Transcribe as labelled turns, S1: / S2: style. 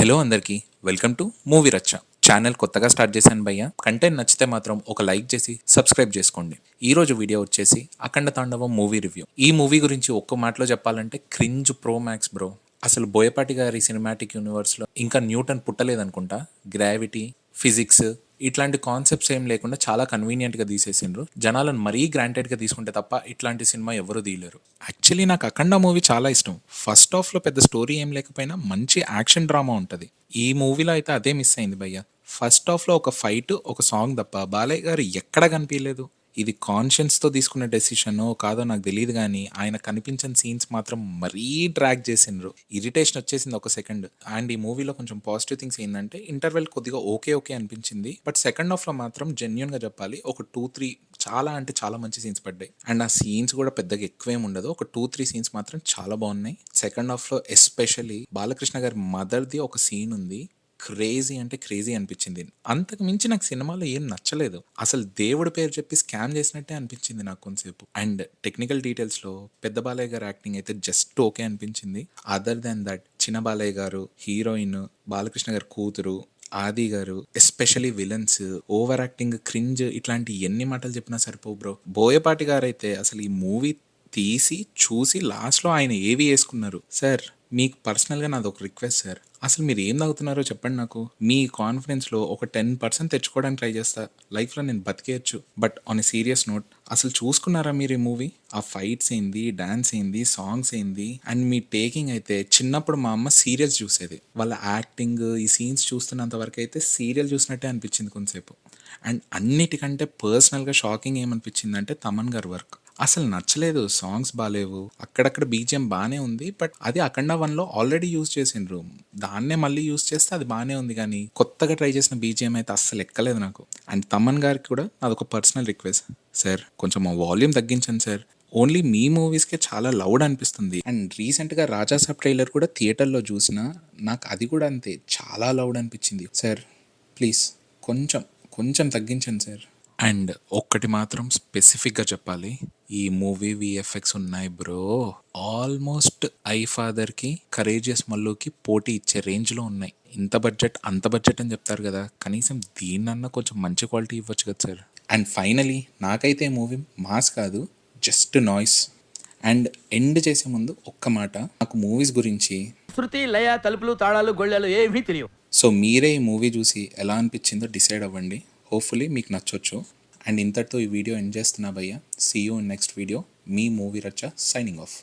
S1: Hello అందరికీ, welcome to movie రచ్చ. Channel కొత్తగా స్టార్ట్ చేశాను భయ్య. కంటెంట్ నచ్చితే మాత్రం ఒక లైక్ చేసి సబ్స్క్రైబ్ చేసుకోండి. ఈ రోజు వీడియో వచ్చేసి అఖండ తాండవం మూవీ రివ్యూ. ఈ మూవీ గురించి ఒక్క మాటలో చెప్పాలంటే క్రింజ్ ప్రో మ్యాక్స్ బ్రో. అసలు బోయపాటి గారి సినిమాటిక్ యూనివర్స్లో ఇంకా న్యూటన్ పుట్టలేదనుకుంటా. గ్రావిటీ, ఫిజిక్స్ ఇట్లాంటి కాన్సెప్ట్స్ ఏం లేకుండా చాలా కన్వీనియంట్గా తీసేసిండ్రు. జనాలను మరీ గ్రాంటెడ్గా తీసుకుంటే తప్ప ఇట్లాంటి సినిమా ఎవరు తీయలేరు. యాక్చువల్లీ నాకు అఖండ మూవీ చాలా ఇష్టం. ఫస్ట్ హాఫ్లో పెద్ద స్టోరీ ఏం లేకపోయినా మంచి యాక్షన్ డ్రామా ఉంటుంది. ఈ మూవీలో అయితే అదే మిస్ అయింది భయ్య. ఫస్ట్ హాఫ్లో ఒక ఫైట్, ఒక సాంగ్ తప్ప బాలయ్య గారు ఎక్కడ కనిపించలేదు. ఇది కాన్షియన్స్తో తీసుకున్న డెసిషనో కాదో నాకు తెలియదు, కానీ ఆయన కనిపించిన సీన్స్ మాత్రం మరీ డ్రాగ్ చేసిండ్రు. ఇరిటేషన్ వచ్చేసింది ఒక సెకండ్. అండ్ ఈ మూవీలో కొంచెం పాజిటివ్ థింగ్స్ ఏంటంటే ఇంటర్వెల్ కొద్దిగా ఓకే ఓకే అనిపించింది. బట్ సెకండ్ హాఫ్లో మాత్రం జెన్యున్గా చెప్పాలి ఒక 2-3 చాలా అంటే చాలా మంచి సీన్స్ పడ్డాయి. అండ్ ఆ సీన్స్ కూడా పెద్దగా ఎక్కువేం ఉండదు. ఒక 2-3 సీన్స్ మాత్రం చాలా బాగున్నాయి. సెకండ్ హాఫ్లో ఎస్పెషల్లీ బాలకృష్ణ గారి మదర్ది ఒక సీన్ ఉంది. క్రేజీ అంటే క్రేజీ అనిపించింది. అంతకు మించి నాకు సినిమాలో ఏం నచ్చలేదు. అసలు దేవుడి పేరు చెప్పి స్కామ్ చేసినట్టే అనిపించింది నాకు కొంతసేపు. అండ్ టెక్నికల్ డీటెయిల్స్లో పెద్ద బాలయ్య గారు యాక్టింగ్ అయితే జస్ట్ ఓకే అనిపించింది. అదర్ దాన్ దట్ చిన్న బాలయ్య గారు, హీరోయిన్, బాలకృష్ణ గారి కూతురు ఆది గారు, especially villains, over acting, cringe, ఇట్లాంటి ఎన్ని మాటలు చెప్పినా సరిపోవు బ్రో. బోయపాటి గారు అయితే అసలు ఈ మూవీ తీసి చూసి లాస్ట్లో ఆయన ఏవి వేసుకున్నారు. సార్, మీకు పర్సనల్గా నాది ఒక రిక్వెస్ట్ సార్. అసలు మీరు ఏం తాగుతున్నారో చెప్పండి నాకు. మీ కాన్ఫిడెన్స్లో ఒక 10% తెచ్చుకోవడానికి ట్రై చేస్తా. లైఫ్లో నేను బతికేయచ్చు. But on a serious note, అసలు చూసుకున్నారా మీరు ఈ మూవీ? ఆ ఫైట్స్ ఏంది, డాన్స్ ఏంది, సాంగ్స్ ఏంది, అండ్ మీ టేకింగ్ అయితే చిన్నప్పుడు మా అమ్మ సీరియల్స్ చూసేది. వాళ్ళ యాక్టింగ్, ఈ సీన్స్ చూస్తున్నంత వరకు అయితే సీరియల్ చూసినట్టే అనిపించింది కొంతసేపు. అండ్ అన్నిటికంటే పర్సనల్గా షాకింగ్ ఏమనిపించింది అంటే తమన్ గారి వర్క్ అసలు నచ్చలేదు. సాంగ్స్ బాగాలేవు, అక్కడక్కడ బీజిఎం బాగానే ఉంది. బట్ అది అఖండ 1లో ఆల్రెడీ యూజ్ చేసిండ్రు. దాన్నే మళ్ళీ యూజ్ చేస్తే అది బాగానే ఉంది, కానీ కొత్తగా ట్రై చేసిన బీజిఎం అయితే అస్సలు ఎక్కలేదు నాకు. అండ్ తమన్ గారికి కూడా అదొక పర్సనల్ రిక్వెస్ట్ సార్, కొంచెం ఆ వాల్యూమ్ తగ్గించండి సార్. ఓన్లీ మీ మూవీస్కే చాలా లౌడ్ అనిపిస్తుంది. అండ్ రీసెంట్గా రాజాసాబ్ ట్రైలర్ కూడా థియేటర్లో చూసిన, నాకు అది కూడా అంతే చాలా లౌడ్ అనిపించింది. సార్ ప్లీజ్ కొంచెం కొంచెం తగ్గించండి సార్. అండ్ ఒక్కటి మాత్రం స్పెసిఫిక్గా చెప్పాలి, ఈ మూవీ విఎఫ్ఎక్స్ ఉన్నాయి బ్రో. ఆల్మోస్ట్ ఐ ఫాదర్కి, కరేజియస్ మల్లుకి పోటీ ఇచ్చే రేంజ్లో ఉన్నాయి. ఇంత బడ్జెట్ అంత బడ్జెట్ అని చెప్తారు కదా, కనీసం దీన్నన్నా కొంచెం మంచి క్వాలిటీ ఇవ్వచ్చు కదా సార్. అండ్ ఫైనలీ నాకైతే ఈ మూవీ మాస్ కాదు, జస్ట్ నాయిస్. అండ్ ఎండ్ చేసే ముందు ఒక్క మాట, నాకు మూవీస్ గురించి
S2: శృతి, లయ, తలుపులు, తాళాలు, గొళ్ళెలు ఏమీ తెలియవు.
S1: సో మీరే ఈ మూవీ చూసి ఎలా అనిపించిందో డిసైడ్ అవ్వండి. హోప్ఫుల్లీ మీకు నచ్చొచ్చు. అండ్ ఇంతటితో ఈ వీడియో ఎండ్ చేస్తున్నా భయ్య. See you in next video. మీ మూవీ రచ్చ సైనింగ్ ఆఫ్.